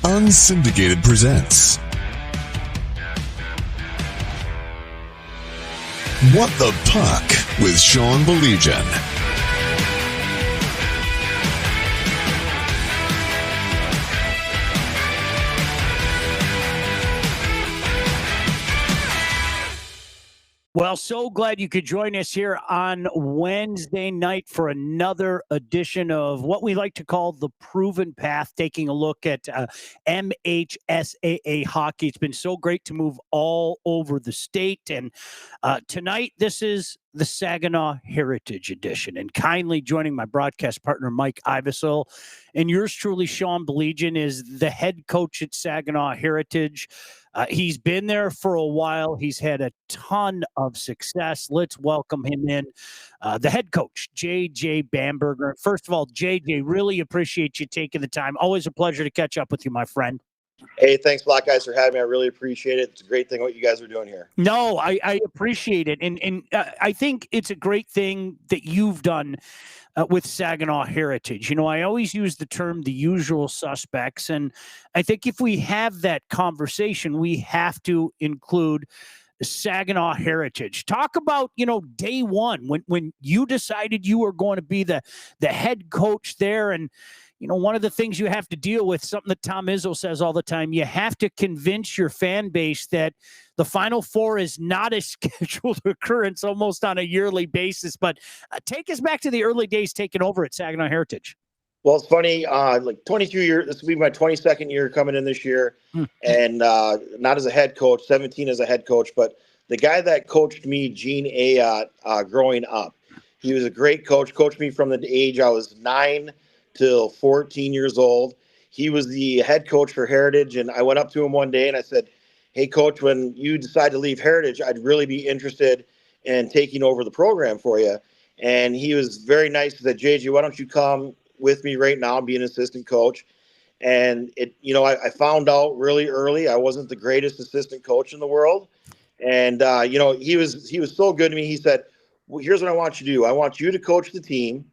Unsyndicated presents What the Puck with Sean Baligian. Well, so glad you could join us here on Wednesday night for another edition of what we like to call the Proven Path, taking a look at MHSAA hockey. It's been so great to move all over the state. And tonight, this is the Saginaw Heritage Edition. And kindly joining my broadcast partner, Mike Iavasile, and yours truly, Sean Baligian, is the head coach at Saginaw Heritage. He's been there for a while. He's had a ton of success. Let's welcome him in. The head coach, JJ Bamberger. First of all, JJ, really appreciate you taking the time. Always a pleasure to catch up with you, my friend. Hey, thanks a lot, guys, for having me. I really appreciate it. It's a great thing what you guys are doing here. No, I appreciate it. And I think it's a great thing that you've done with Saginaw Heritage. You know, I always use the term the usual suspects. And I think if we have that conversation, we have to include Saginaw Heritage. Talk about, day one when you decided you were going to be the head coach there. And, one of the things you have to deal with, something that Tom Izzo says all the time, you have to convince your fan base that the Final Four is not a scheduled occurrence almost on a yearly basis. But take us back to the early days taking over at Saginaw Heritage. Well, it's funny, 22 years, this will be my 22nd year coming in this year, and not as a head coach, 17 as a head coach, but the guy that coached me, Gene Ayotte, growing up, he was a great coach, coached me from the age I was 9 till 14 years old. He was the head coach for Heritage, and I went up to him one day and I said, hey, coach, when you decide to leave Heritage, I'd really be interested in taking over the program for you. And he was very nice. He said, JJ, why don't you come with me right now and be an assistant coach? And I found out really early I wasn't the greatest assistant coach in the world. And, he was so good to me. He said, well, here's what I want you to do. I want you to coach the team,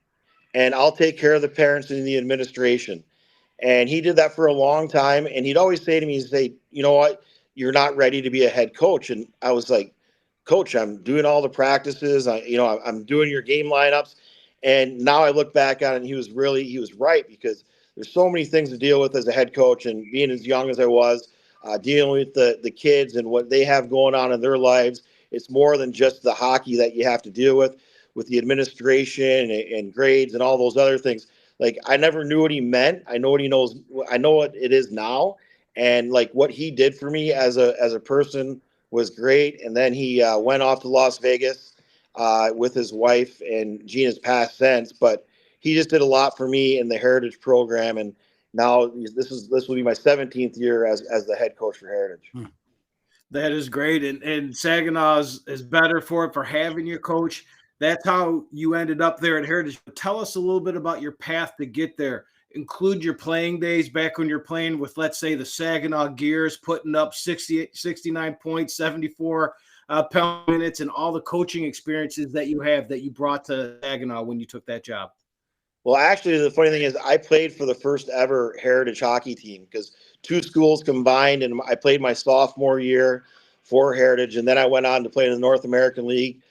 and I'll take care of the parents and the administration. And he did that for a long time. And he'd always say to me, he'd say, you know what, you're not ready to be a head coach. And I was like, coach, I'm doing all the practices. I'm doing your game lineups. And now I look back on it, and he was right, because there's so many things to deal with as a head coach, and being as young as I was, dealing with the kids and what they have going on in their lives. It's more than just the hockey that you have to deal with the administration and grades and all those other things. Like, I never knew what he meant. I know what he knows. I know what it is now. And like what he did for me as a person was great. And then he went off to Las Vegas with his wife, and Gene has passed since, but he just did a lot for me in the Heritage program. And now this will be my 17th year as the head coach for Heritage. That is great. And Saginaw is better for it, for having your coach. That's how you ended up there at Heritage. But tell us a little bit about your path to get there. Include your playing days back when you're playing with, let's say, the Saginaw Gears, putting up 69 points, 74 penalty minutes, and all the coaching experiences that you brought to Saginaw when you took that job. Well, actually, the funny thing is I played for the first ever Heritage hockey team, because two schools combined, and I played my sophomore year for Heritage, and then I went on to play in the North American League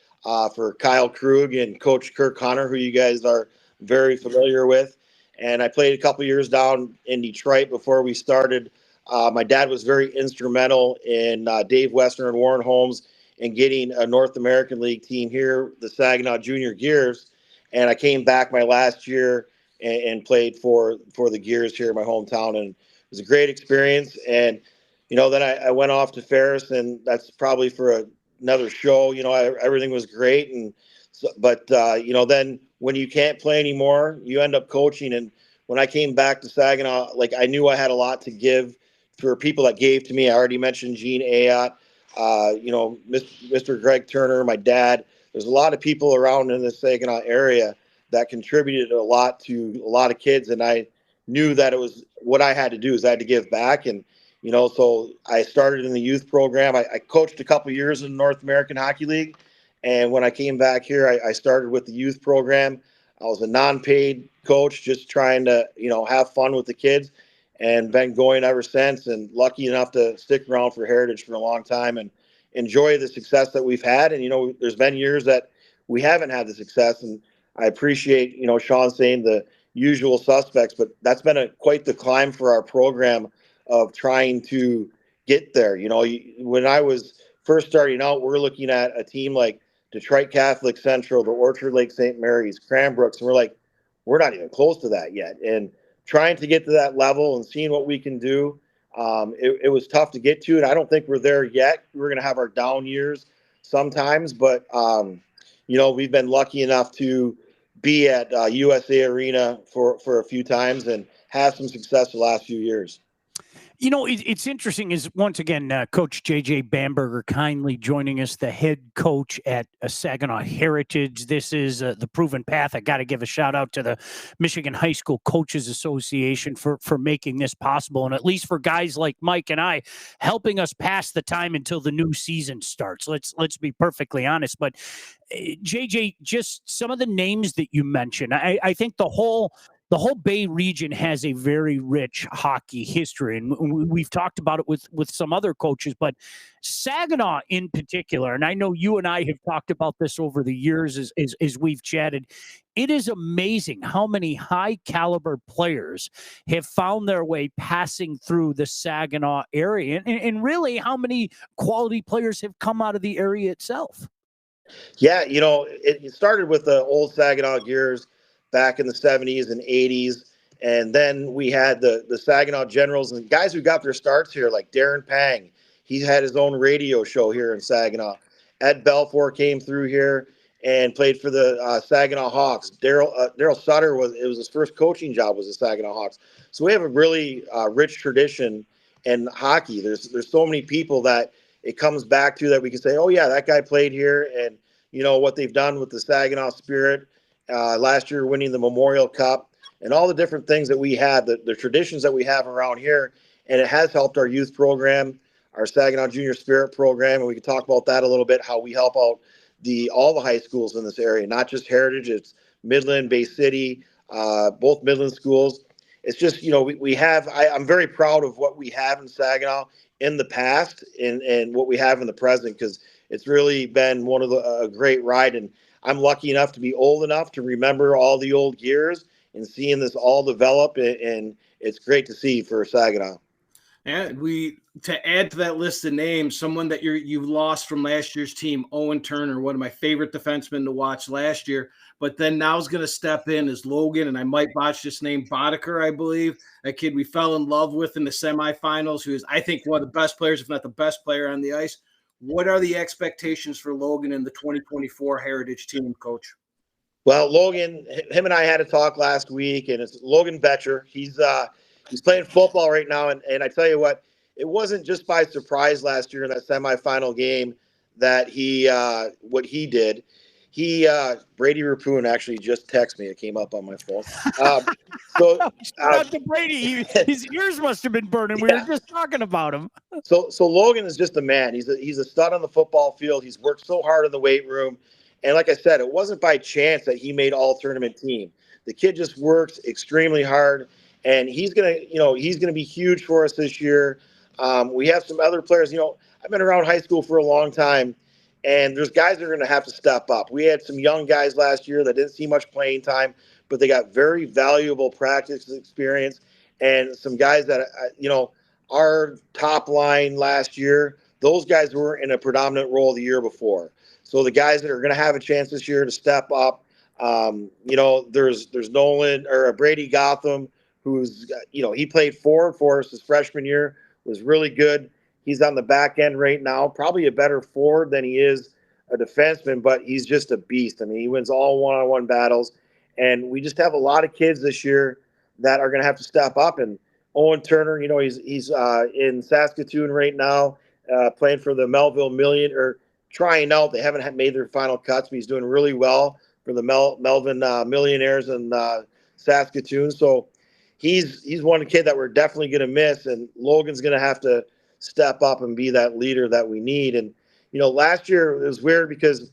for Kyle Krug and Coach Kirk Connor, who you guys are very familiar with. And I played a couple years down in Detroit before we started. My dad was very instrumental in Dave Westner and Warren Holmes in getting a North American League team here, the Saginaw Junior Gears. And I came back my last year and played for the Gears here in my hometown. And it was a great experience. And, then I went off to Ferris, and that's probably for another show. Everything was great. But then when you can't play anymore, you end up coaching. And when I came back to Saginaw, I knew I had a lot to give for people that gave to me. I already mentioned Gene Ayotte, Mr. Greg Turner, my dad. There's a lot of people around in the Saginaw area that contributed a lot to a lot of kids. And I knew that it was what I had to do, is I had to give back. And, so I started in the youth program. I coached a couple years in the North American Hockey League. And when I came back here, I started with the youth program. I was a non-paid coach, just trying to, have fun with the kids. and been going ever since, and lucky enough to stick around for Heritage for a long time and enjoy the success that we've had. And, there's been years that we haven't had the success, and I appreciate, Sean saying the usual suspects, but that's been quite the climb for our program of trying to get there. When I was first starting out, we're looking at a team like Detroit Catholic Central, the Orchard Lake St. Mary's, Cranbrooks, and we're not even close to that yet. And trying to get to that level and seeing what we can do, it was tough to get to, and I don't think we're there yet. We're going to have our down years sometimes, but we've been lucky enough to be at USA Arena for a few times and have some success the last few years. It's interesting is once again, Coach J.J. Bamberger kindly joining us, the head coach at Saginaw Heritage. This is the proven path. I got to give a shout out to the Michigan High School Coaches Association for making this possible. And at least for guys like Mike and I, helping us pass the time until the new season starts. Let's be perfectly honest. But JJ, just some of the names that you mentioned, I think the whole Bay region has a very rich hockey history, and we've talked about it with some other coaches, but Saginaw in particular, and I know you and I have talked about this over the years as we've chatted. It is amazing how many high caliber players have found their way passing through the Saginaw area, and really how many quality players have come out of the area itself. Yeah, it started with the old Saginaw Gears back in the 70s and 80s. And then we had the Saginaw Generals and guys who got their starts here, like Darren Pang. He had his own radio show here in Saginaw. Ed Belfour came through here and played for the Saginaw Hawks. Daryl Sutter it was his first coaching job was the Saginaw Hawks. So we have a really rich tradition in hockey. There's so many people that it comes back to that we can say, oh yeah, that guy played here, and what they've done with the Saginaw Spirit. Last year winning the Memorial Cup and all the different things that we have, the traditions that we have around here. And it has helped our youth program, our Saginaw Junior Spirit program. And we can talk about that a little bit, how we help out all the high schools in this area, not just Heritage, it's Midland, Bay City, both Midland schools. It's just, we have, I'm very proud of what we have in Saginaw in the past and what we have in the present, because it's really been one of a great ride. And I'm lucky enough to be old enough to remember all the old gears and seeing this all develop, and it's great to see for Saginaw. And to add to that list of names, someone that you lost from last year's team, Owen Turner, one of my favorite defensemen to watch last year, but then now is going to step in as Logan, and I might botch this name, Boddicker, I believe, a kid we fell in love with in the semifinals, who is, I think, one of the best players, if not the best player on the ice. What are the expectations for Logan in the 2024 Heritage team, Coach? Well, Logan, him and I had a talk last week, and it's Logan Betcher. He's playing football right now, and I tell you what, it wasn't just by surprise last year in that semifinal game that what he did. Brady Rapoon actually just texted me. It came up on my phone. Shout out to Brady. His ears must have been burning. We were just talking about him. So Logan is just a man. He's a stud on the football field. He's worked so hard in the weight room. And like I said, it wasn't by chance that he made all tournament team. The kid just works extremely hard, and he's gonna be huge for us this year. We have some other players. I've been around high school for a long time, and there's guys that are going to have to step up. We had some young guys last year that didn't see much playing time, but they got very valuable practice experience, and some guys that our top line last year, those guys were in a predominant role the year before. So the guys that are going to have a chance this year to step up, there's Nolan or Brady Gotham, who's he played forward for us his freshman year, was really good. He's on the back end right now, probably a better forward than he is a defenseman, but he's just a beast. I mean, he wins all one-on-one battles, and we just have a lot of kids this year that are going to have to step up. And Owen Turner, he's in Saskatoon right now, playing for the Melville Million, or trying out. They haven't made their final cuts, but he's doing really well for the Melvin Millionaires in Saskatoon. So he's one kid that we're definitely going to miss, and Logan's going to have to step up and be that leader that we need. And last year it was weird because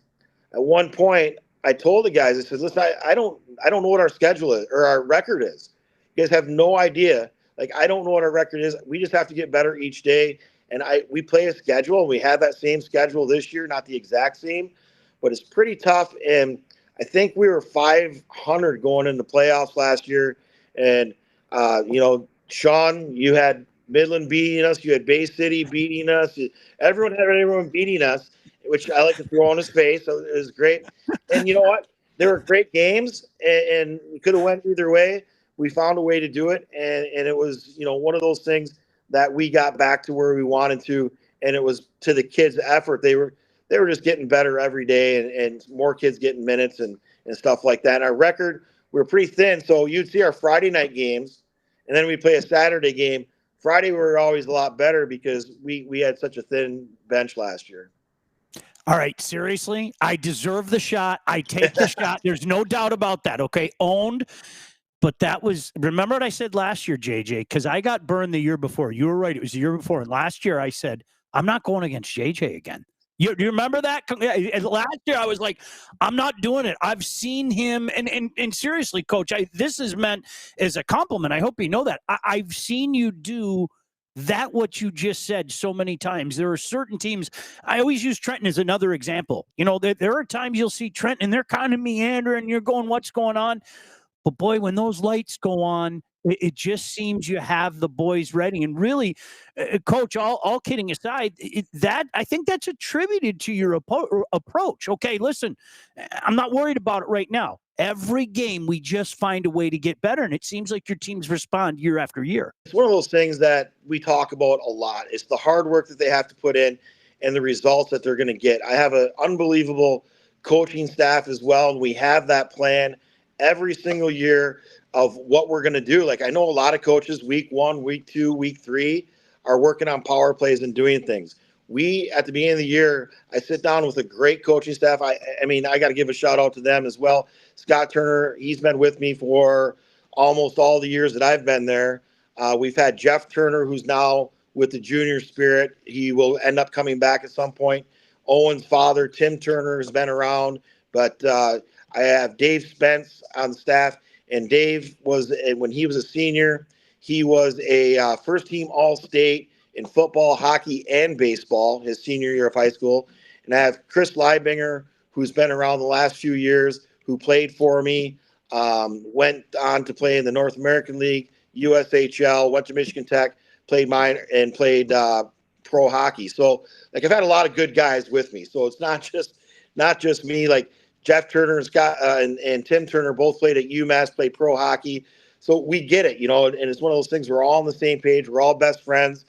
at one point I told the guys, I said, listen, I don't know what our schedule is or our record is. You guys have no idea Like, I don't know what our record is. We just have to get better each day. And we play a schedule. We have that same schedule this year, not the exact same, but it's pretty tough. And I think we were 500 going into playoffs last year. And, Sean, you had Midland beating us. You had Bay City beating us. Everyone had everyone beating us, which I like to throw on his face. So it was great. And you know what? They were great games, and we could have went either way. We found a way to do it, and it was, one of those things that we got back to where we wanted to, and it was to the kids' effort. They were just getting better every day, and more kids getting minutes and stuff like that. And our record, we were pretty thin, so you'd see our Friday night games, and then we play a Saturday game. Friday we were always a lot better because we had such a thin bench last year. All right, seriously, I deserve the shot. I take the shot. There's no doubt about that. Okay, owned. But that was, remember what I said last year, JJ? Because I got burned the year before. You were right. It was the year before. And last year I said, I'm not going against JJ again. Do you remember that? And last year I was like, I'm not doing it. I've seen him. And seriously, Coach, this is meant as a compliment. I hope you know that. I've seen you do that what you just said so many times. There are certain teams. I always use Trenton as another example. There are times you'll see Trenton and they're kind of meandering. You're going, what's going on? But boy, when those lights go on, it just seems you have the boys ready. And really, Coach, all kidding aside, I think that's attributed to your approach. Okay, listen, I'm not worried about it right now. Every game, we just find a way to get better. And it seems like your teams respond year after year. It's one of those things that we talk about a lot. It's the hard work that they have to put in and the results that they're going to get. I have an unbelievable coaching staff as well, and we have that plan every single year of what we're going to do. Like, I know a lot of coaches week 1, week 2, week 3 are working on power plays and doing things. We, at the beginning of the year, I sit down with a great coaching staff. I got to give a shout out to them as well. Scott Turner, he's been with me for almost all the years that I've been there. We've had Jeff Turner, who's now with the Junior Spirit. He will end up coming back at some point. Owen's father, Tim Turner, has been around, but I have Dave Spence on the staff, and Dave was, when he was a senior, he was a first-team All-State in football, hockey, and baseball his senior year of high school. And I have Chris Leibinger, who's been around the last few years, who played for me, went on to play in the North American League, USHL, went to Michigan Tech, played minor, and played pro hockey. So, like, I've had a lot of good guys with me. So it's not just me. Like, Jeff Turner and Scott and Tim Turner both played at UMass, played pro hockey. So we get it, and it's one of those things. We're all on the same page. We're all best friends.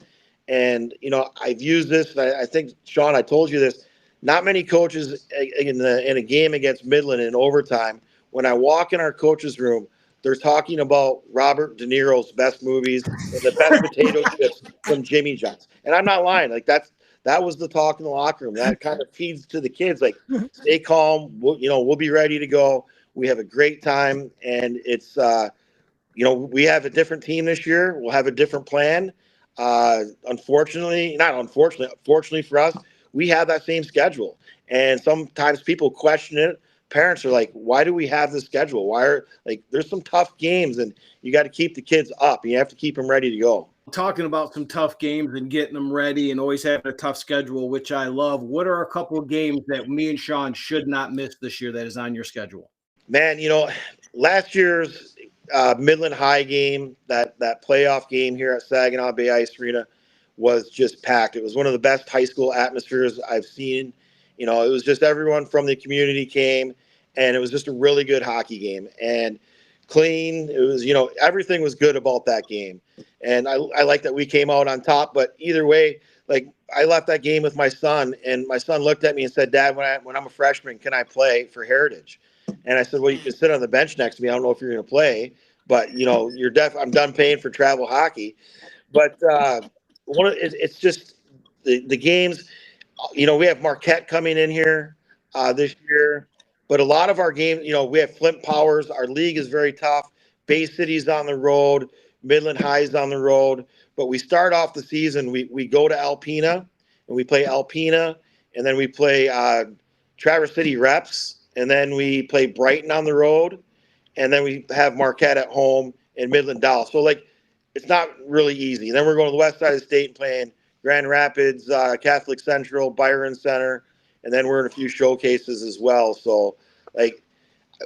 And, I've used this. And I think, Sean, I told you this. Not many coaches in a game against Midland in overtime, when I walk in our coaches' room, they're talking about Robert De Niro's best movies and the best potato chips from Jimmy John's. And I'm not lying. Like, that was the talk in the locker room. That kind of feeds to the kids. Like, stay calm. We'll be ready to go. We have a great time, and it's we have a different team this year. We'll have a different plan. Fortunately for us, we have that same schedule. And sometimes people question it. Parents are like, why do we have this schedule? There's some tough games, and you got to keep the kids up. You have to keep them ready to go. Talking about some tough games and getting them ready and always having a tough schedule, which I love. What are a couple of games that me and Sean should not miss this year that is on your schedule? Man, last year's Midland High game, that playoff game here at Saginaw Bay Ice Arena, was just packed. It was one of the best high school atmospheres I've seen. It was just everyone from the community came, and it was just a really good hockey game. And clean. It was, everything was good about that game. And I like that we came out on top. But either way, like, I left that game with my son, and my son looked at me and said, Dad, when I'm a freshman, can I play for Heritage? And I said, well, you can sit on the bench next to me. I don't know if you're going to play, but I'm done paying for travel hockey. But it's just the games. We have Marquette coming in here this year, but a lot of our games, we have Flint Powers. Our league is very tough. Bay City's on the road. Midland High's on the road. But we start off the season, we go to Alpena, and we play Alpena, and then we play Traverse City Reps, and then we play Brighton on the road, and then we have Marquette at home and Midland Dallas. So, like, it's not really easy. And then we're going to the west side of the state and playing Grand Rapids, Catholic Central, Byron Center, and then we're in a few showcases as well. So, like,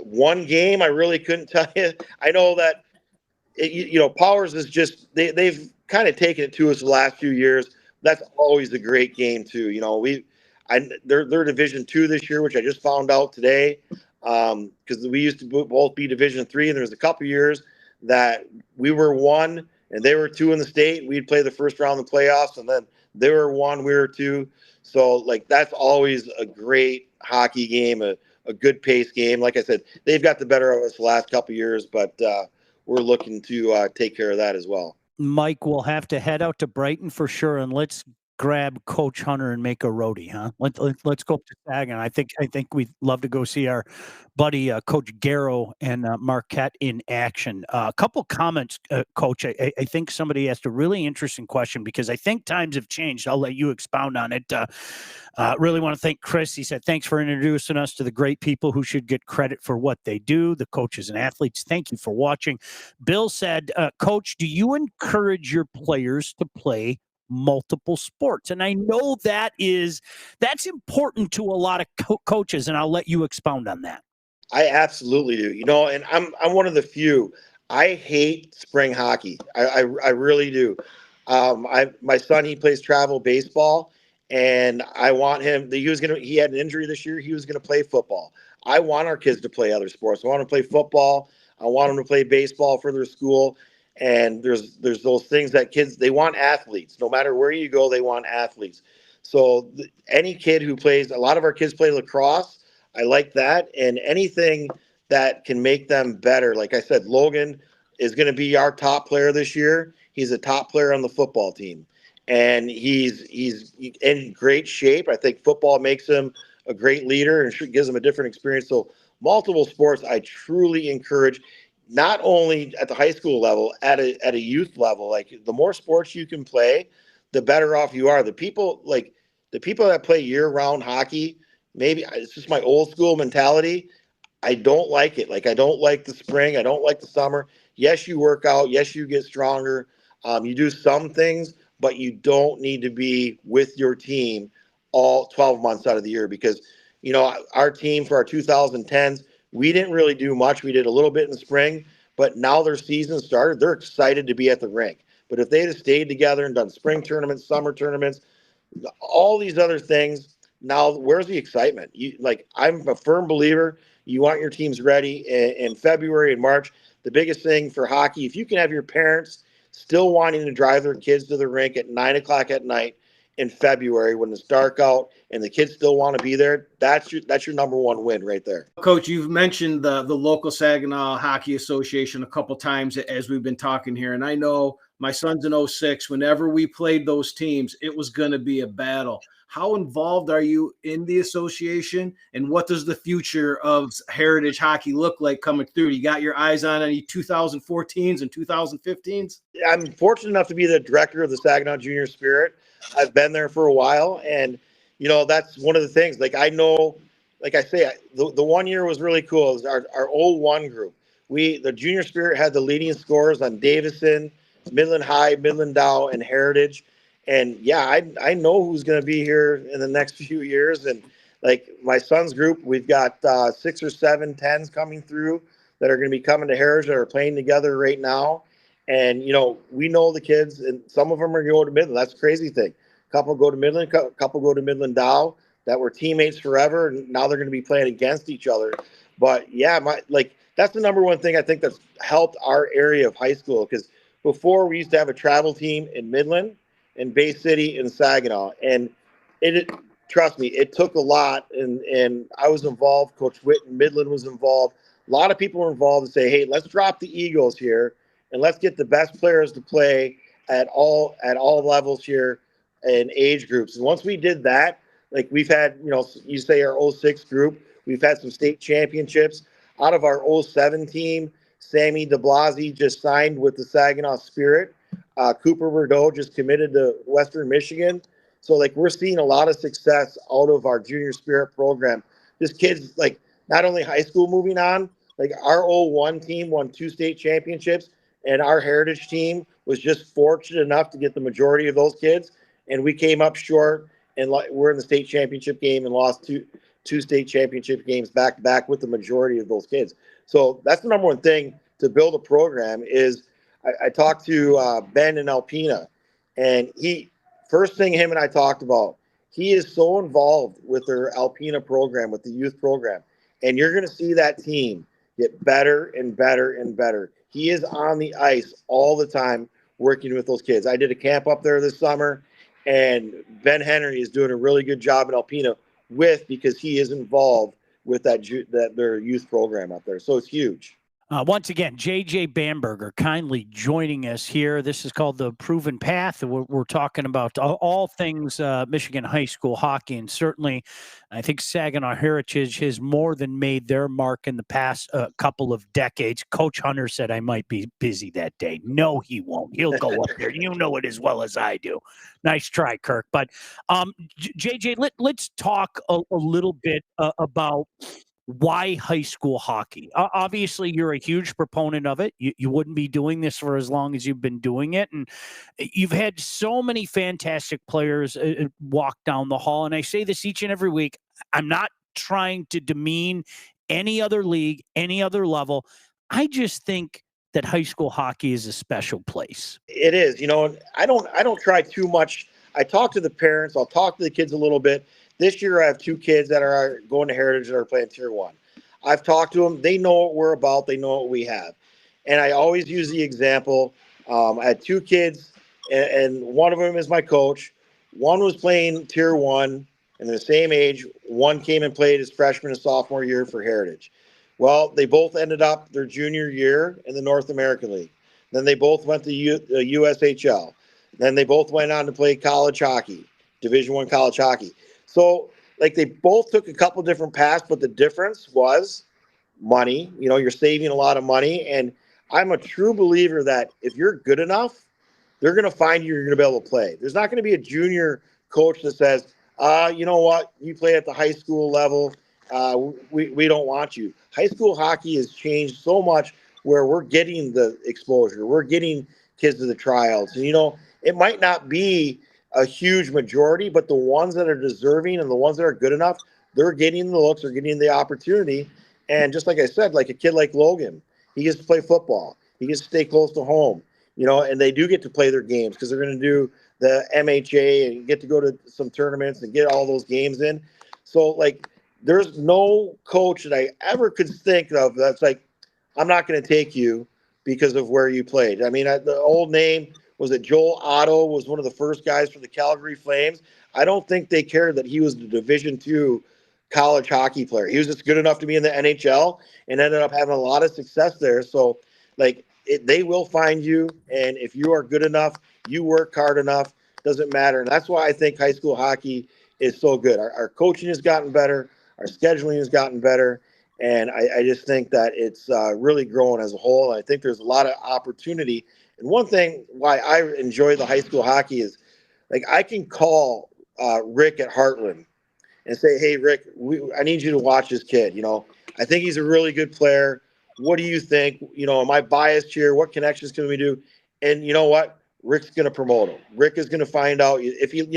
one game, I really couldn't tell you. I know that Powers is just they've kind of taken it to us the last few years. That's always a great game too. They're Division II this year, which I just found out today, because we used to both be Division III, and there was a couple years that we were 1 and they were 2 in the state. We'd play the first round of the playoffs, and then they were 1, we were 2. So like that's always a great hockey game, a good pace game. Like I said, they've got the better of us the last couple years, but we're looking to take care of that as well. Mike, we'll have to head out to Brighton for sure, and let's grab Coach Hunter and make a roadie, huh? Let's go up to Saginaw. I think we'd love to go see our buddy Coach Garrow and Marquette in action. A couple comments, Coach. I think somebody asked a really interesting question because I think times have changed. I'll let you expound on it. Really want to thank Chris. He said, thanks for introducing us to the great people who should get credit for what they do, the coaches and athletes. Thank you for watching. Bill said, Coach, do you encourage your players to play multiple sports? And I know that's important to a lot of coaches, and I'll let you expound on that. I absolutely do. And I'm one of the few. I hate spring hockey. I really do. My son, he plays travel baseball, and I want him. He had an injury this year. He was gonna play football. I want our kids to play other sports. I want them to play football. I want them to play baseball for their school. And there's those things that kids, they want athletes. No matter where you go, they want athletes. So any kid who plays, a lot of our kids play lacrosse. I like that. And anything that can make them better. Like I said, Logan is going to be our top player this year. He's a top player on the football team. And he's in great shape. I think football makes him a great leader and gives him a different experience. So multiple sports, I truly encourage, not only at the high school level, at a youth level. Like the more sports you can play, the better off you are. The people that play year-round hockey, maybe it's just my old school mentality. I don't like it. Like I don't like the spring. I don't like the summer. Yes, you work out. Yes, you get stronger. You do some things, but you don't need to be with your team all 12 months out of the year because, our team for our 2010s, we didn't really do much. We did a little bit in the spring, but now their season started. They're excited to be at the rink. But if they'd have stayed together and done spring tournaments, summer tournaments, all these other things, now where's the excitement? I'm a firm believer. You want your teams ready in February and March. The biggest thing for hockey, if you can have your parents still wanting to drive their kids to the rink at 9:00 at night in February when it's dark out and the kids still want to be there, that's your number one win right there. Coach, you've mentioned the local Saginaw Hockey Association a couple times as we've been talking here. And I know my son's in 06. Whenever we played those teams, it was going to be a battle. How involved are you in the association, and what does the future of Heritage Hockey look like coming through? You got your eyes on any 2014s and 2015s? I'm fortunate enough to be the director of the Saginaw Junior Spirit. I've been there for a while, and that's one of the things. Like I know, like I say, the 1 year was really cool. It was our 01 group. The Junior Spirit had the leading scores on Davison, Midland High, Midland Dow, and Heritage. And yeah, I know who's going to be here in the next few years. And like my son's group, we've got 6 or 7 10s coming through that are going to be coming to Heritage that are playing together right now. And, we know the kids, and some of them are going to go to Midland. That's the crazy thing. A couple go to Midland, a couple go to Midland Dow that were teammates forever. And now they're going to be playing against each other. But yeah, that's the number one thing I think that's helped our area of high school. Because before we used to have a travel team in Midland, in Bay City, and Saginaw. And trust me, it took a lot. And I was involved. Coach Witt in Midland was involved. A lot of people were involved to say, hey, let's drop the egos here and let's get the best players to play at all levels here and age groups. And once we did that, like we've had, you say our 06 group, we've had some state championships. Out of our 07 team, Sammy DeBlasi just signed with the Saginaw Spirit. Cooper Bordeaux just committed to Western Michigan. So, like, we're seeing a lot of success out of our Junior Spirit program. This kid's, like, not only high school moving on, like, our 01 team won 2 state championships. and our heritage team was just fortunate enough to get the majority of those kids, and we came up short, and we're in the state championship game and lost two state championship games back to back with the majority of those kids. So that's the number one thing to build a program is I talked to Ben in Alpena, and first thing him and I talked about, he is so involved with their Alpena program, with the youth program, and you're going to see that team get better and better and better. He is on the ice all the time working with those kids. I did a camp up there this summer, and Ben Henry is doing a really good job at Alpena because he is involved with their youth program up there. So it's huge. Once again, J.J. Bamberger kindly joining us here. This is called The Proven Path. We're talking about all things Michigan high school hockey, and certainly I think Saginaw Heritage has more than made their mark in the past couple of decades. Coach Hunter said I might be busy that day. No, he won't. He'll go up there. You know it as well as I do. Nice try, Kirk. But J.J., let's talk a little bit about why high school hockey. Obviously, you're a huge proponent of it. You wouldn't be doing this for as long as you've been doing it. And you've had so many fantastic players walk down the hall. And I say this each and every week. I'm not trying to demean any other league, any other level. I just think that high school hockey is a special place. It is. I don't try too much. I talk to the parents. I'll talk to the kids a little bit. This year, I have two kids that are going to Heritage that are playing Tier 1. I've talked to them. They know what we're about. They know what we have. And I always use the example. I had two kids, and one of them is my coach. One was playing Tier 1, and they're the same age. One came and played his freshman and sophomore year for Heritage. Well, they both ended up their junior year in the North American League. Then they both went to USHL. Then they both went on to play college hockey, Division I college hockey. So, they both took a couple different paths, but the difference was money. You're saving a lot of money. And I'm a true believer that if you're good enough, they're going to find you're going to be able to play. There's not going to be a junior coach that says, you know what, you play at the high school level. We don't want you. High school hockey has changed so much where we're getting the exposure. We're getting kids to the tryouts. And, it might not be a huge majority, but the ones that are deserving and the ones that are good enough, they're getting the looks, they're getting the opportunity. And just like I said, like a kid like Logan, he gets to play football. He gets to stay close to home, and they do get to play their games because they're going to do the MHA and get to go to some tournaments and get all those games in. So, there's no coach that I ever could think of that's like, I'm not going to take you because of where you played. I mean, the old name was that Joel Otto was one of the first guys for the Calgary Flames. I don't think they cared that he was the Division II college hockey player. He was just good enough to be in the NHL and ended up having a lot of success there. So, they will find you, and if you are good enough, you work hard enough, doesn't matter. And that's why I think high school hockey is so good. Our coaching has gotten better. Our scheduling has gotten better. And I just think that it's really growing as a whole. I think there's a lot of opportunity. And one thing why I enjoy the high school hockey is, I can call Rick at Heartland and say, hey, Rick, I need you to watch this kid. I think he's a really good player. What do you think? Am I biased here? What connections can we do? And you know what? Rick's going to promote him. Rick is going to find out if he,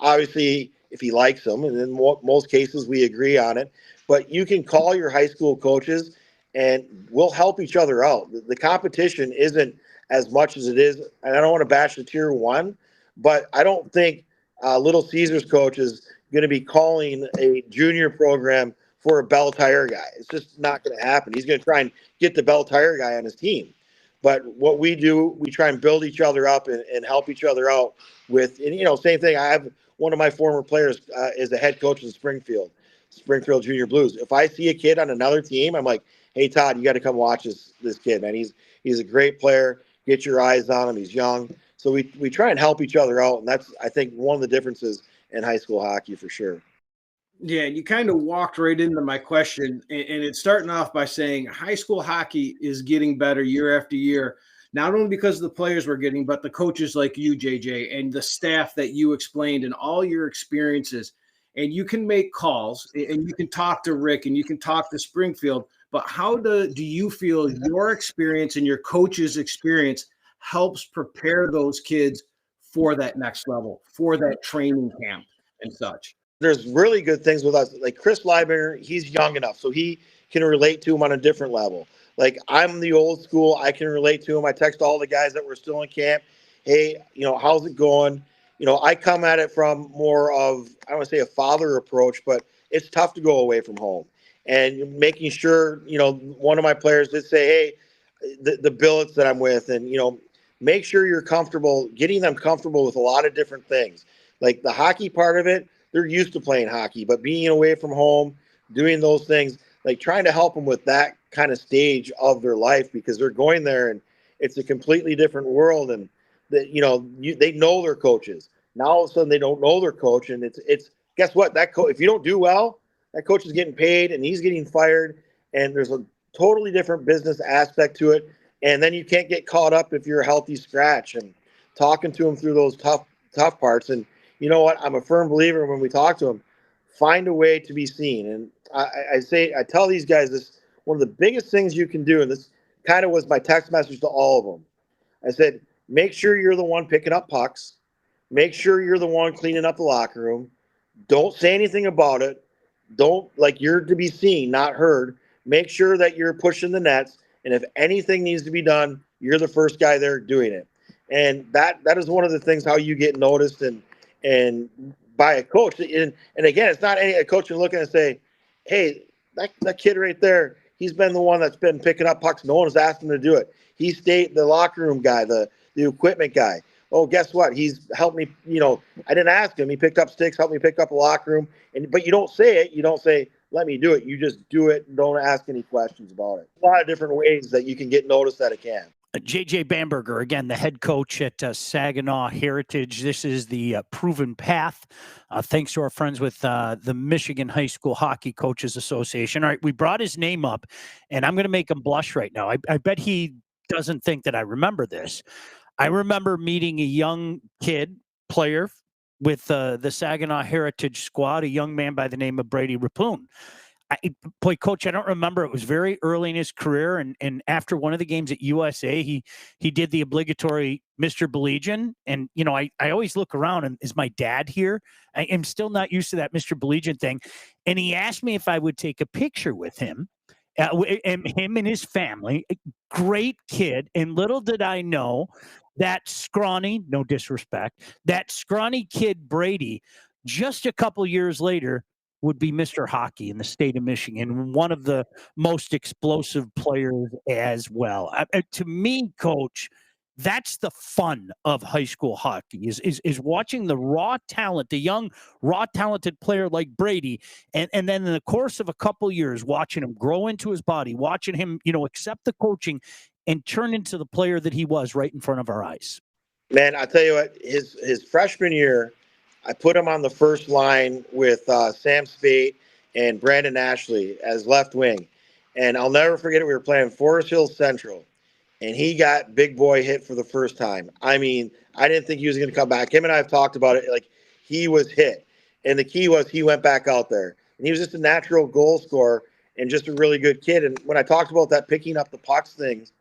obviously if he likes him. And in most cases, we agree on it. But you can call your high school coaches and we'll help each other out. The competition isn't as much as it is. And I don't want to bash the Tier 1, but I don't think Little Caesars coach is going to be calling a junior program for a Bell Tire guy. It's just not going to happen. He's going to try and get the Bell Tire guy on his team. But what we do, we try and build each other up and help each other out with, and, same thing. I have one of my former players is a head coach in Springfield Junior Blues. If I see a kid on another team, I'm like, hey, Todd, you got to come watch this kid, man. He's a great player. Get your eyes on him. He's young. So we try and help each other out. And that's, I think, one of the differences in high school hockey for sure. Yeah, you kind of walked right into my question, and it's starting off by saying high school hockey is getting better year after year, not only because of the players we're getting, but the coaches like you, JJ, and the staff that you explained and all your experiences. And you can make calls, and you can talk to Rick, and you can talk to Springfield, but how do you feel your experience and your coach's experience helps prepare those kids for that next level, for that training camp and such? There's really good things with us. Like Chris Lieberger, he's young enough, so he can relate to him on a different level. Like I'm the old school, I can relate to him. I text all the guys that were still in camp, hey, how's it going? I come at it from more of, I don't want to say a father approach, but it's tough to go away from home. And making sure, one of my players did say, hey, the billets that I'm with, and, make sure you're comfortable, getting them comfortable with a lot of different things. Like the hockey part of it, they're used to playing hockey, but being away from home, doing those things, like trying to help them with that kind of stage of their life, because they're going there and it's a completely different world. And that, they know their coaches. Now all of a sudden they don't know their coach, and it's guess what? That coach, if you don't do well, that coach is getting paid and he's getting fired, and there's a totally different business aspect to it. And then you can't get caught up if you're a healthy scratch, and talking to them through those tough parts. And you know what? I'm a firm believer when we talk to them, find a way to be seen. And I tell these guys this, one of the biggest things you can do, and this kind of was my text message to all of them. I said, make sure you're the one picking up pucks. Make sure you're the one cleaning up the locker room. Don't say anything about it. Don't, like, you're to be seen, not heard. Make sure that you're pushing the nets. And if anything needs to be done, you're the first guy there doing it. And that is one of the things, how you get noticed and by a coach. And again, it's not a coach you're looking and say, hey, that kid right there, he's been the one that's been picking up pucks. No one's asked him to do it. He stayed the locker room guy, the equipment guy. Oh, guess what? He's helped me. I didn't ask him. He picked up sticks, helped me pick up a locker room. But you don't say it. You don't say, let me do it. You just do it and don't ask any questions about it. A lot of different ways that you can get noticed that it can. JJ Bamberger, again, the head coach at Saginaw Heritage. This is the proven path, thanks to our friends with the Michigan High School Hockey Coaches Association. All right, we brought his name up, and I'm going to make him blush right now. I bet he doesn't think that I remember this. I remember meeting a young kid player with the Saginaw Heritage squad, a young man by the name of Brady Rapoon. Coach, I don't remember. It was very early in his career, and after one of the games at USA, he did the obligatory Mr. Baligian, and I always look around, and is my dad here? I am still not used to that Mr. Baligian thing, and he asked me if I would take a picture with him, and him and his family. Great kid, and little did I know that scrawny, no disrespect, that scrawny kid Brady, just a couple years later, would be Mr. Hockey in the state of Michigan, one of the most explosive players as well. To me, Coach, that's the fun of high school hockey is watching the raw talent, the young, raw, talented player like Brady, and then in the course of a couple years, watching him grow into his body, watching him, accept the coaching and turn into the player that he was right in front of our eyes. Man, I tell you what, his freshman year, I put him on the first line with Sam Spate and Brandon Ashley as left wing. And I'll never forget it. We were playing Forest Hills Central, and he got big boy hit for the first time. I mean, I didn't think he was going to come back. Him and I have talked about it. Like, he was hit. And the key was he went back out there. And he was just a natural goal scorer and just a really good kid. And when I talked about that picking up the pucks things,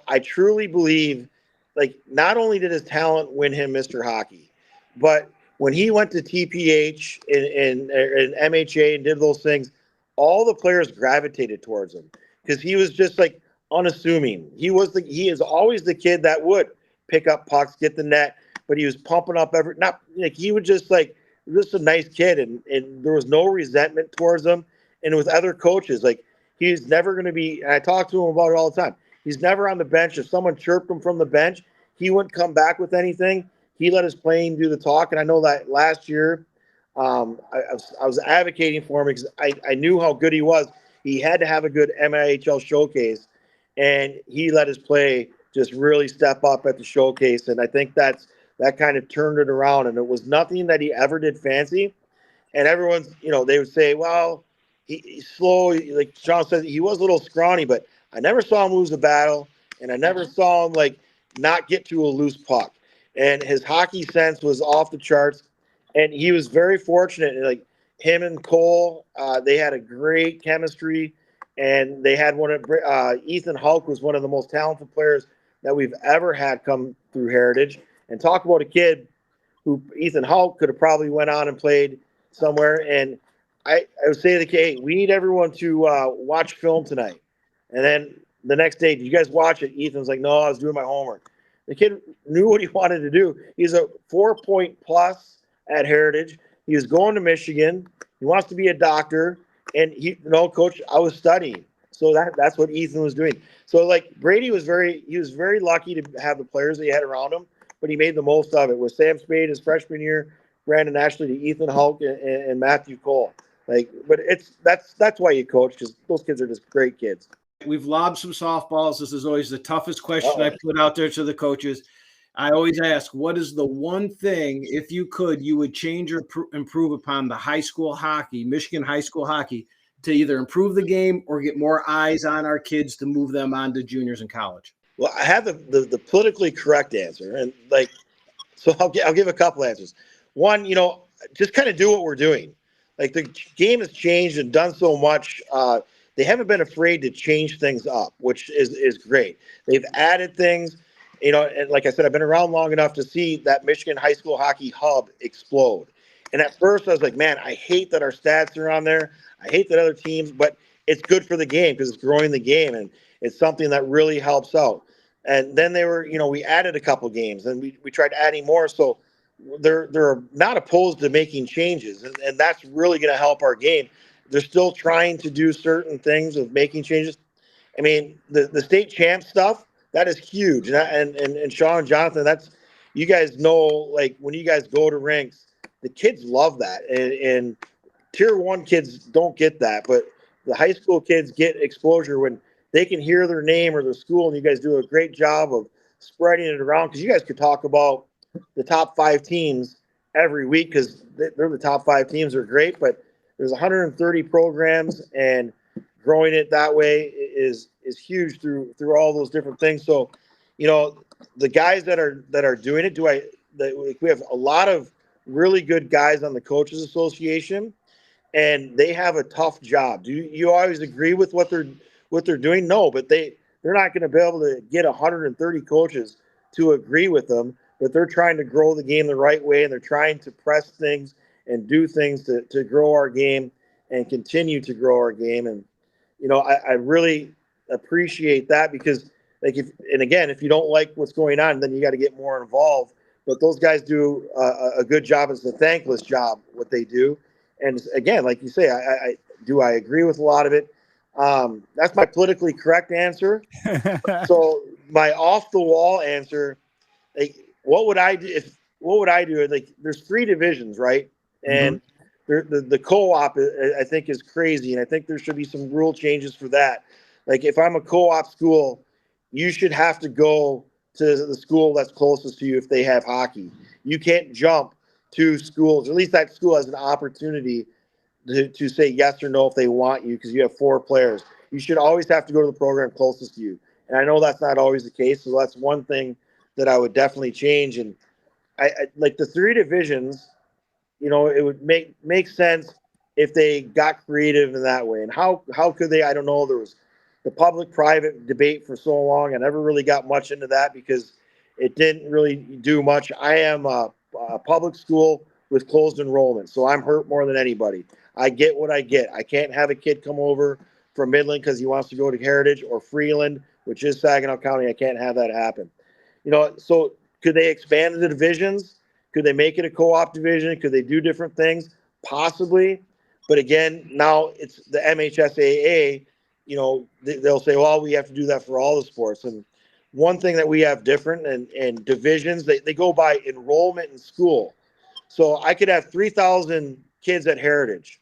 I truly believe, like, not only did his talent win him Mr. Hockey, but when he went to TPH and MHA and did those things, all the players gravitated towards him because he was just like unassuming. He is always the kid that would pick up pucks, get the net, but he was pumping up he was just a nice kid, and there was no resentment towards him. And with other coaches, like, he's never going to be, and I talk to him about it all the time. He's never on the bench. If someone chirped him from the bench, he wouldn't come back with anything. He let his playing do the talk. And I know that last year I was advocating for him because I knew how good he was. He had to have a good MIHL showcase, and he let his play just really step up at the showcase. And I think that kind of turned it around. And it was nothing that he ever did fancy. And everyone's, they would say, well, he's slow. Like Sean said, he was a little scrawny, but I never saw him lose a battle, and I never saw him not get to a loose puck. And his hockey sense was off the charts, and he was very fortunate. Like, him and Cole, they had a great chemistry, and they had Ethan Hulk was one of the most talented players that we've ever had come through Heritage. And talk about a kid who Ethan Hulk could have probably went on and played somewhere. And I would say to the kid, hey, we need everyone to watch film tonight. And then the next day, did you guys watch it? Ethan's like, no, I was doing my homework. The kid knew what he wanted to do. He's a 4-point plus at Heritage. He was going to Michigan. He wants to be a doctor. And coach, I was studying. So that's what Ethan was doing. So like Brady was very lucky to have the players that he had around him, but he made the most of it. With Sam Spade his freshman year, Brandon Ashley to Ethan Hulk and Matthew Cole. But that's why you coach, because those kids are just great kids. We've lobbed some softballs. This is always the toughest question I put out there to the coaches. I always ask, what is the one thing, if you could, you would change or improve upon the high school hockey, Michigan high school hockey, to either improve the game or get more eyes on our kids to move them on to juniors and college? Well, I have the politically correct answer. And so I'll give a couple answers. One, just kind of do what we're doing. Like the game has changed and done so much. They haven't been afraid to change things up, which is great. They've added things, and like I said, I've been around long enough to see that Michigan high school hockey hub explode. And at first I was like, man, I hate that our stats are on there. I hate that other teams, but it's good for the game because it's growing the game and it's something that really helps out. And then we added a couple games and we tried adding more. So they're not opposed to making changes, and that's really going to help our game. They're still trying to do certain things of making changes. I mean, the state champ stuff, that is huge. And Sean and Jonathan, that's, you guys know, like when you guys go to rinks, the kids love that. And tier 1 kids don't get that, but the high school kids get exposure when they can hear their name or their school, and you guys do a great job of spreading it around, because you guys could talk about the top 5 teams every week because they're the top 5 teams are great, but there's 130 programs, and growing it that way is huge through all those different things. So, the guys that are doing it, we have a lot of really good guys on the Coaches Association, and they have a tough job. Do you always agree with what they're doing? No, but they're not going to be able to get 130 coaches to agree with them, but they're trying to grow the game the right way, and they're trying to press things and do things to grow our game and continue to grow our game. And, I really appreciate that, because if you don't like what's going on, then you got to get more involved. But those guys do a good job. It's a thankless job, what they do. And again, like you say, I agree with a lot of it. That's my politically correct answer. So my off the wall answer, what would I do? There's 3 divisions, right? And the co-op, I think, is crazy, and I think there should be some rule changes for that. Like if I'm a co-op school, you should have to go to the school that's closest to you if they have hockey. You can't jump to schools. At least that school has an opportunity to say yes or no if they want you, because you have 4 players. You should always have to go to the program closest to you. And I know that's not always the case, so that's one thing that I would definitely change. And I like the 3 divisions, it would make sense if they got creative in that way. And how could they? I don't know. There was the public-private debate for so long. I never really got much into that because it didn't really do much. I am a public school with closed enrollment, so I'm hurt more than anybody. I get what I get. I can't have a kid come over from Midland because he wants to go to Heritage, or Freeland, which is Saginaw County. I can't have that happen. So could they expand the divisions? Could they make it a co-op division? Could they do different things? Possibly. But again, now it's the MHSAA, they'll say, well, we have to do that for all the sports. And one thing that we have different and divisions, they go by enrollment in school. So I could have 3,000 kids at Heritage,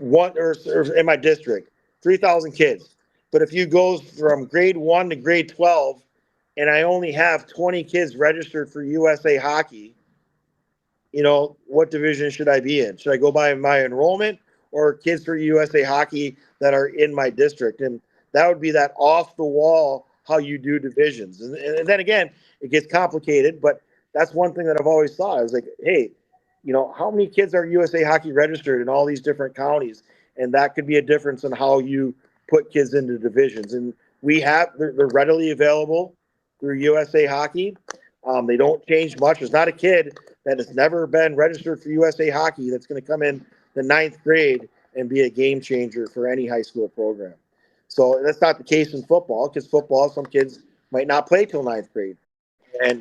or in my district, 3,000 kids. But if you go from grade 1 to grade 12, and I only have 20 kids registered for USA Hockey, what division should I be in? Should I go by my enrollment, or kids for USA Hockey that are in my district? And that would be that off the wall, how you do divisions. And then again, it gets complicated, but that's one thing that I've always thought. I was like, hey, how many kids are USA Hockey registered in all these different counties? And that could be a difference in how you put kids into divisions. And they're readily available through USA Hockey. They don't change much. There's not a kid that has never been registered for USA Hockey that's going to come in the 9th grade and be a game changer for any high school program. So that's not the case in football, because football, some kids might not play till 9th grade.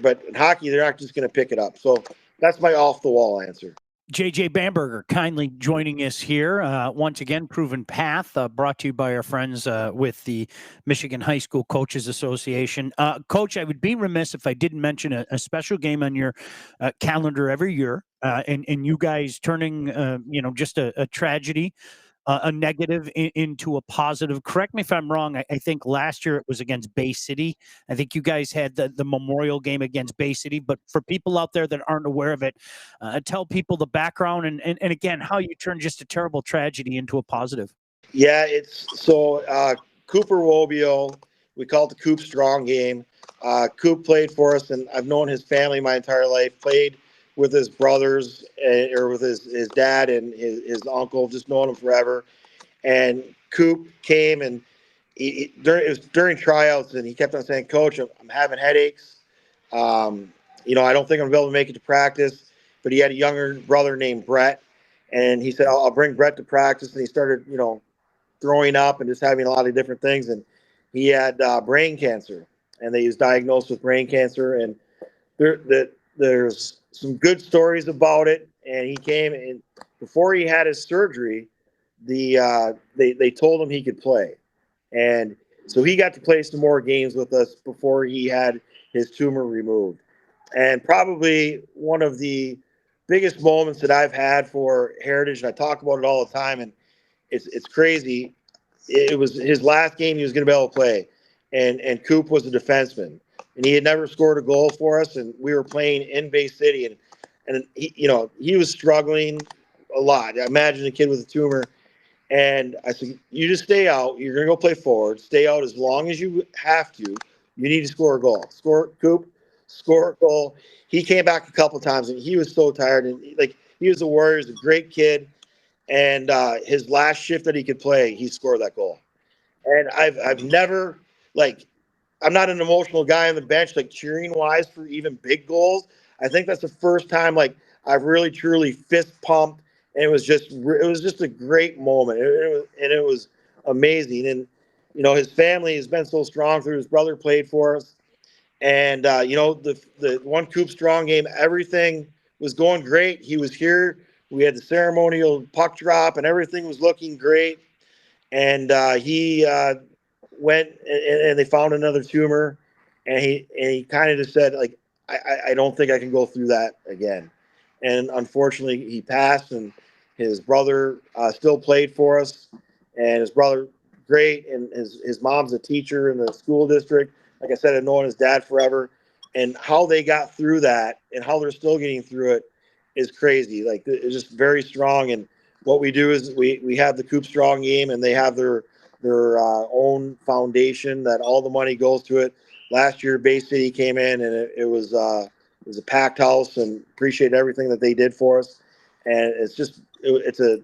But in hockey, they're not just going to pick it up. So that's my off-the-wall answer. JJ Bamberger kindly joining us here. Once again, Proven Path, brought to you by our friends with the Michigan High School Coaches Association. Coach, I would be remiss if I didn't mention a special game on your calendar every year, and you guys turning, just a tragedy, a negative into a positive. Correct me if I'm wrong. I think last year it was against Bay City. I think you guys had the memorial game against Bay City. But for people out there that aren't aware of it, tell people the background and again, how you turn just a terrible tragedy into a positive. Yeah, Cooper Wobio, we call it the Coop Strong game. Coop played for us, and I've known his family my entire life, played with his brothers or with his dad and his uncle, just known him forever. And Coop came, and it was during tryouts, and he kept on saying, "Coach, I'm having headaches. I don't think I'm going to be able to make it to practice." But he had a younger brother named Brett, and he said, "I'll bring Brett to practice." And he started, throwing up and just having a lot of different things. And he had brain cancer, and he was diagnosed with brain cancer. And there's some good stories about it. And he came, and before he had his surgery, they told him he could play. And so he got to play some more games with us before he had his tumor removed. And probably one of the biggest moments that I've had for Heritage, and I talk about it all the time, and it's crazy. It was his last game he was going to be able to play. And Coop was a defenseman, and he had never scored a goal for us. And we were playing in Bay City, and he was struggling a lot. I imagine a kid with a tumor. And I said, "You just stay out. You're going to go play forward. Stay out as long as you have to. You need to score a goal. Coop, score a goal." He came back a couple times, and he was so tired. And he was a warrior. He was a great kid. And his last shift that he could play, he scored that goal. And I've never, I'm not an emotional guy on the bench, cheering wise for even big goals. I think that's the first time I've really truly fist pumped, and it was just a great moment. It was amazing. And his family has been so strong through. His brother played for us, and the one Coop Strong game, everything was going great. He was here. We had the ceremonial puck drop, and everything was looking great. And he went, and they found another tumor, and he kind of just said, I don't think I can go through that again. And unfortunately, he passed, and his brother still played for us, and his brother, great, and his mom's a teacher in the school district. Like I said, I've known his dad forever, and how they got through that and how they're still getting through it is crazy. It's just very strong. And what we do is we have the Coop Strong game, and they have their own foundation that all the money goes to it. Last year, Bay City came in, and it was a packed house, and appreciate everything that they did for us. And it's a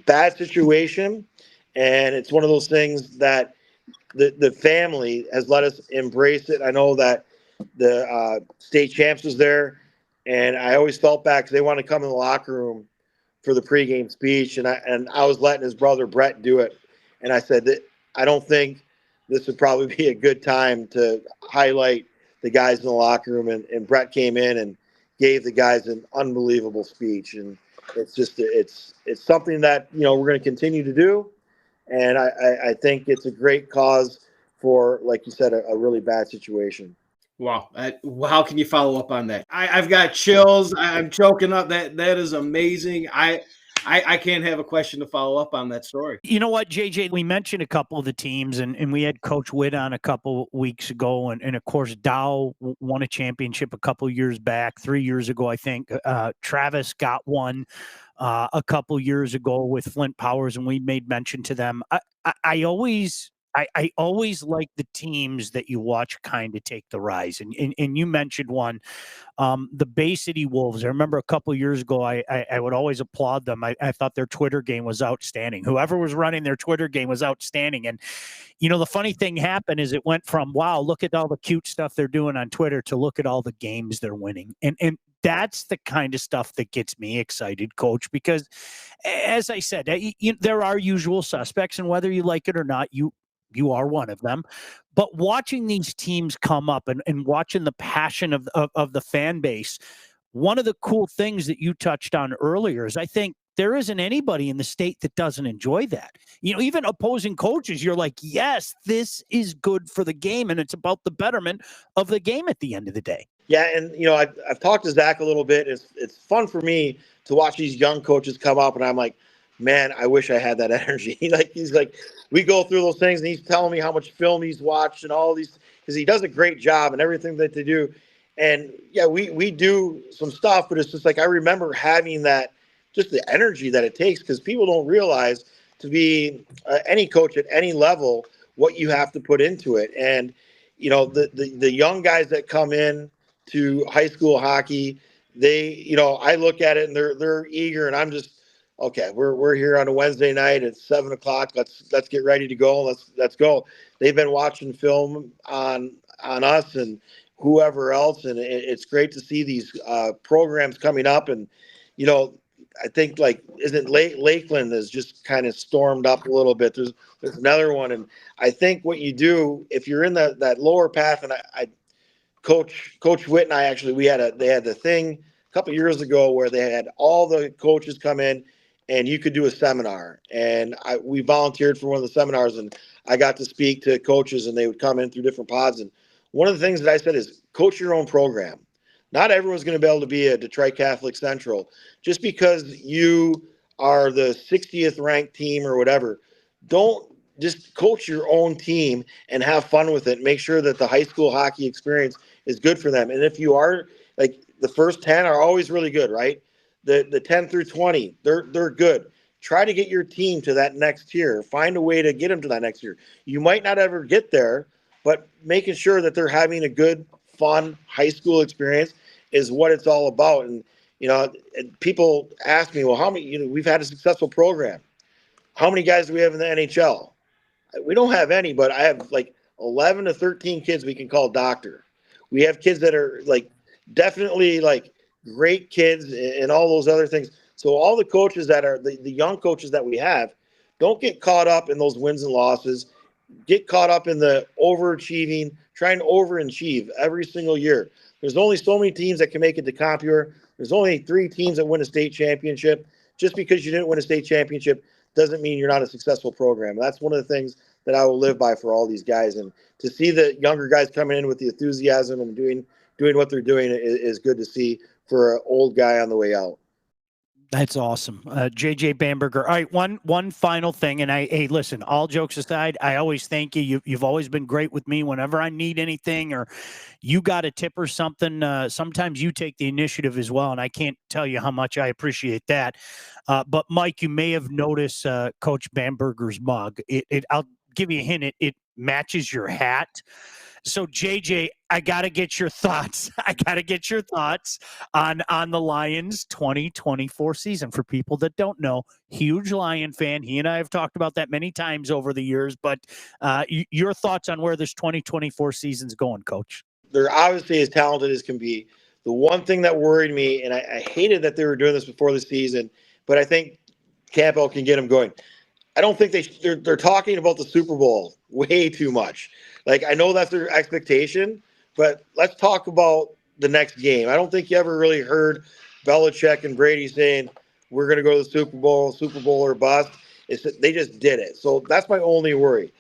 bad situation, and it's one of those things that the family has let us embrace it. I know that the state champs was there, and I always felt bad because they want to come in the locker room for the pregame speech, and I was letting his brother Brett do it, and I said that I don't think this would probably be a good time to highlight the guys in the locker room, and Brett came in and gave the guys an unbelievable speech, and it's something that we're going to continue to do, and I think it's a great cause for, like you said, a really bad situation. Wow. How can you follow up on that? I've got chills. I'm choking up. That is amazing. I can't have a question to follow up on that story. You know what, JJ, we mentioned a couple of the teams, and we had Coach Witt on a couple weeks ago. And of course, Dow won a championship a couple years back, 3 years ago, I think. Travis got one a couple years ago with Flint Powers, and we made mention to them. I always I always like the teams that you watch kind of take the rise. And you mentioned one, the Bay City Wolves. I remember a couple of years ago, I would always applaud them. I thought their Twitter game was outstanding. Whoever was running their Twitter game was outstanding. And, the funny thing happened is it went from, wow, look at all the cute stuff they're doing on Twitter to look at all the games they're winning. And that's the kind of stuff that gets me excited, Coach, because as I said, there are usual suspects, and whether you like it or not, you are one of them. But watching these teams come up and watching the passion of the fan base, one of the cool things that you touched on earlier is I think there isn't anybody in the state that doesn't enjoy that. Even opposing coaches, you're like, yes, this is good for the game, and it's about the betterment of the game at the end of the day. Yeah, and I've talked to Zach a little bit. It's fun for me to watch these young coaches come up, and I'm like, man, I wish I had that energy. He's like, we go through those things, and he's telling me how much film he's watched and all these, because he does a great job and everything that they do. And yeah, we do some stuff, but it's just like I remember having that, just the energy that it takes, because people don't realize to be any coach at any level what you have to put into it. And the young guys that come in to high school hockey, they I look at it and they're eager, and I'm just, okay, we're here on a Wednesday night at 7:00. Let's get ready to go. Let's go. They've been watching film on us and whoever else, and it's great to see these programs coming up. And I think isn't Lakeland has just kind of stormed up a little bit. There's another one, and I think what you do if you're in that lower path, and I Coach Witt and I actually they had the thing a couple of years ago where they had all the coaches come in and you could do a seminar, and we volunteered for one of the seminars, and I got to speak to coaches, and they would come in through different pods. And one of the things that I said is coach your own program. Not everyone's going to be able to be a Detroit Catholic Central. Just because you are the 60th ranked team or whatever, don't just coach your own team and have fun with it. Make sure that the high school hockey experience is good for them. And if you are, the first 10 are always really good, right? The 10 through 20, they're good. Try to get your team to that next tier. Find a way to get them to that next tier. You might not ever get there, but making sure that they're having a good, fun high school experience is what it's all about. And people ask me, well, how many? We've had a successful program. How many guys do we have in the NHL? We don't have any, but I have 11 to 13 kids we can call doctor. We have kids that are definitely great kids and all those other things. So all the coaches that are the young coaches that we have, don't get caught up in those wins and losses. Get caught up in the overachieving, trying to overachieve every single year. There's only so many teams that can make it to Computer. There's only 3 teams that win a state championship. Just because you didn't win a state championship doesn't mean you're not a successful program. That's one of the things that I will live by for all these guys. And to see the younger guys coming in with the enthusiasm and doing what they're doing is good to see for an old guy on the way out. That's awesome. JJ Bamberger. All right, one final thing. And hey, listen, all jokes aside, I always thank you. You've always been great with me whenever I need anything or you got a tip or something. Sometimes you take the initiative as well, and I can't tell you how much I appreciate that. But Mike, you may have noticed Coach Bamberger's mug. I'll give you a hint. It matches your hat. So JJ, I got to get your thoughts. On the Lions 2024 season. For people that don't know, huge Lion fan. He and I have talked about that many times over the years, but your thoughts on where this 2024 season's going, Coach? They're obviously as talented as can be. The one thing that worried me, and I hated that they were doing this before the season, but I think Campbell can get them going. I don't think they're talking about the Super Bowl way too much. I know that's their expectation, but let's talk about the next game. I don't think you ever really heard Belichick and Brady saying, we're going to go to the Super Bowl or bust. They just did it. So that's my only worry.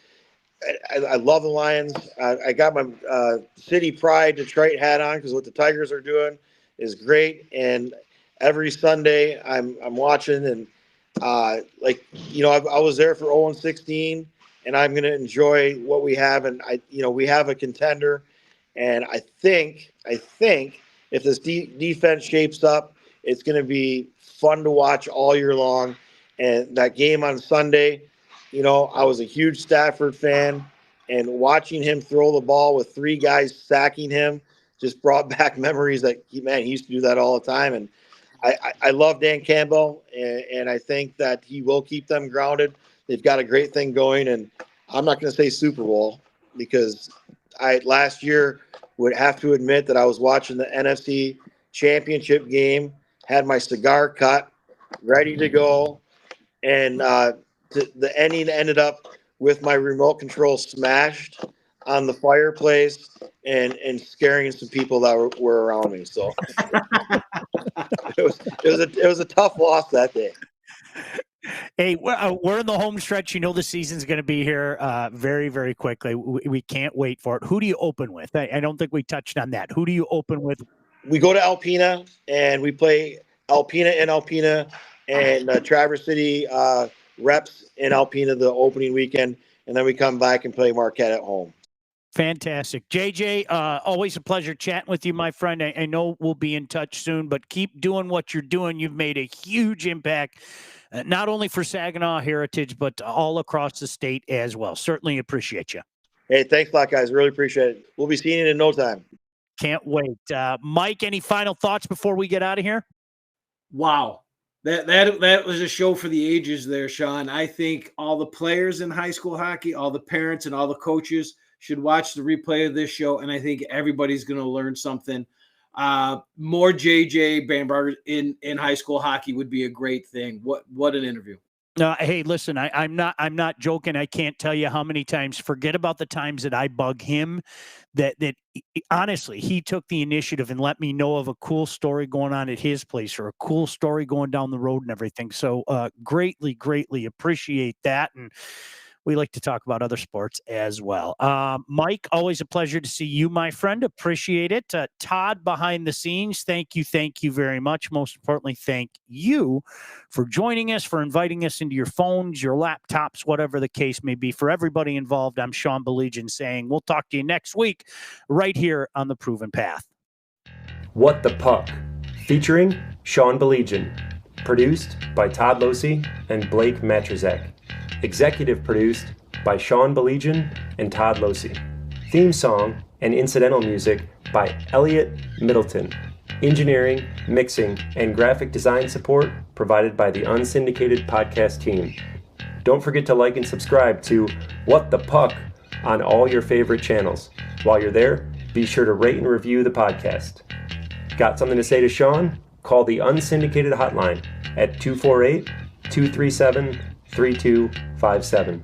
I love the Lions. I got my City Pride Detroit hat on because what the Tigers are doing is great. And every Sunday I'm watching and I was there for 0-16, and I'm going to enjoy what we have. And we have a contender, and I think if this defense shapes up, it's going to be fun to watch all year long. And that game on Sunday, I was a huge Stafford fan, and watching him throw the ball with 3 guys sacking him just brought back memories that, he used to do that all the time. And I love Dan Campbell, and I think that he will keep them grounded. They've got a great thing going, and I'm not going to say Super Bowl because I last year would have to admit that I was watching the NFC Championship game, had my cigar cut, ready to go, and the ending ended up with my remote control smashed on the fireplace and scaring some people that were around me. So it was a tough loss that day. Hey, we're in the home stretch. The season's going to be here very, very quickly. We can't wait for it. Who do you open with? I don't think we touched on that. Who do you open with? We go to Alpena, and we play Alpena and Traverse City reps in Alpena the opening weekend, and then we come back and play Marquette at home. Fantastic. JJ, always a pleasure chatting with you, my friend. I know we'll be in touch soon, but keep doing what you're doing. You've made a huge impact, not only for Saginaw Heritage, but all across the state as well. Certainly appreciate you. Hey, thanks a lot, guys. Really appreciate it. We'll be seeing you in no time. Can't wait. Mike, any final thoughts before we get out of here? Wow. That was a show for the ages there, Sean. I think all the players in high school hockey, all the parents and all the coaches should watch the replay of this show, and I think everybody's going to learn something. More JJ Bamberger in high school hockey would be a great thing. What an interview. Hey, listen, I'm not joking. I can't tell you how many times, forget about the times that I bug him, that honestly, he took the initiative and let me know of a cool story going on at his place or a cool story going down the road and everything. So greatly appreciate that. And we like to talk about other sports as well. Mike, always a pleasure to see you, my friend. Appreciate it. Todd, behind the scenes, thank you very much. Most importantly, thank you for joining us, for inviting us into your phones, your laptops, whatever the case may be. For everybody involved, I'm Sean Baligian saying we'll talk to you next week right here on The Proven Path. Wut the Puck, featuring Sean Baligian. Produced by Todd Losey and Blake Matrazek. Executive produced by Sean Baligian and Todd Losey. Theme song and incidental music by Elliot Middleton. Engineering, mixing, and graphic design support provided by the Unsyndicated Podcast team. Don't forget to like and subscribe to Wut the Puck on all your favorite channels. While you're there, be sure to rate and review the podcast. Got something to say to Sean? Call the Unsyndicated hotline at 248-237-3257.